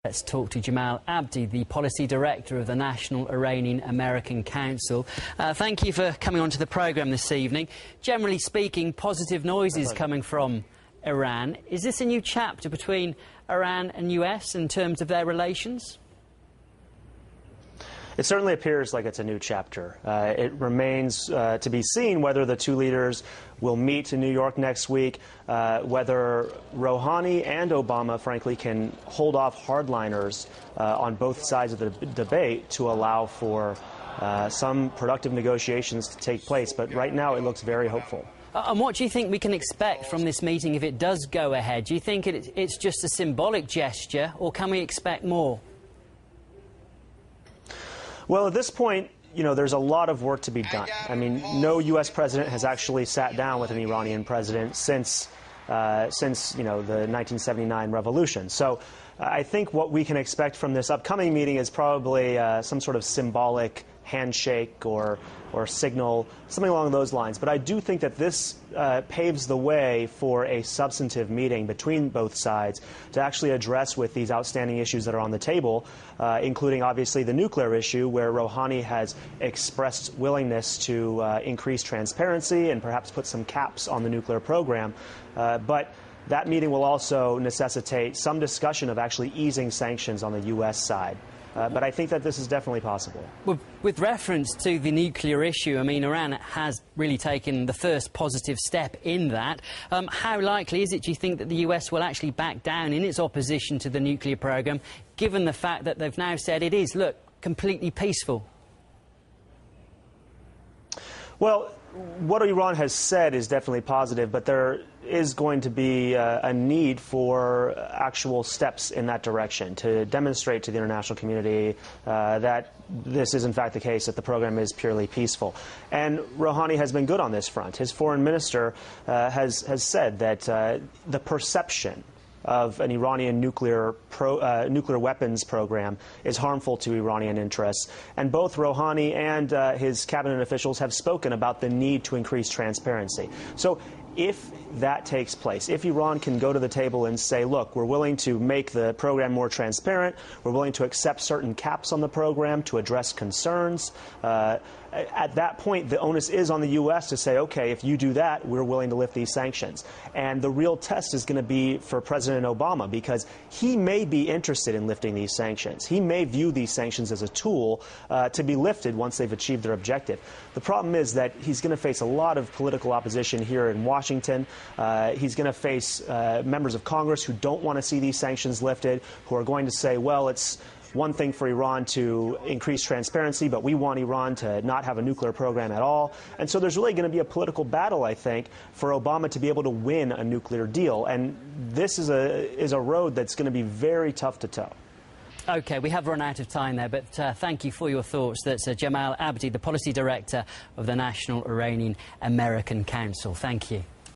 Let's talk to Jamal Abdi, the Policy Director of the National Iranian American Council. Thank you for coming onto the programme this evening. Generally speaking, positive noises coming from Iran. Is this a new chapter between Iran and US in terms of their relations? It certainly appears like it's a new chapter. It remains to be seen whether the two leaders will meet in New York next week, whether Rouhani and Obama, frankly, can hold off hardliners on both sides of the debate to allow for some productive negotiations to take place. But right now it looks very hopeful. And what do you think we can expect from this meeting if it does go ahead? Do you think it's just a symbolic gesture, or can we expect more? Well, at this point, there's a lot of work to be done. I mean, no U.S. president has actually sat down with an Iranian president since the 1979 revolution. So I think what we can expect from this upcoming meeting is probably some sort of symbolic handshake or signal, something along those lines. But I do think that this paves the way for a substantive meeting between both sides to actually address with these outstanding issues that are on the table, including obviously the nuclear issue, where Rouhani has expressed willingness to increase transparency and perhaps put some caps on the nuclear program. But that meeting will also necessitate some discussion of actually easing sanctions on the U.S. side. But I think that this is definitely possible. With reference to the nuclear issue, I mean, Iran has really taken the first positive step in that. How likely is it, do you think, that the US will actually back down in its opposition to the nuclear program, given the fact that they've now said it is, look, completely peaceful? Well, what Iran has said is definitely positive, but there is going to be a need for actual steps in that direction to demonstrate to the international community that this is in fact the case, that the program is purely peaceful. And Rouhani has been good on this front. His foreign minister has said that the perception of an Iranian nuclear weapons program is harmful to Iranian interests. And both Rouhani and his cabinet officials have spoken about the need to increase transparency. So if that takes place, if Iran can go to the table and say, look, we're willing to make the program more transparent, we're willing to accept certain caps on the program to address concerns, at that point, the onus is on the U.S. to say, OK, if you do that, we're willing to lift these sanctions. And the real test is going to be for President Obama, because he may be interested in lifting these sanctions. He may view these sanctions as a tool to be lifted once they've achieved their objective. The problem is that he's going to face a lot of political opposition here in Washington. He's going to face members of Congress who don't want to see these sanctions lifted, who are going to say, well, it's one thing for Iran to increase transparency, but we want Iran to not have a nuclear program at all. And so there's really going to be a political battle, I think, for Obama to be able to win a nuclear deal. And this is a road that's going to be very tough to toe. OK, we have run out of time there, but thank you for your thoughts. That's Jamal Abdi, the Policy Director of the National Iranian American Council. Thank you.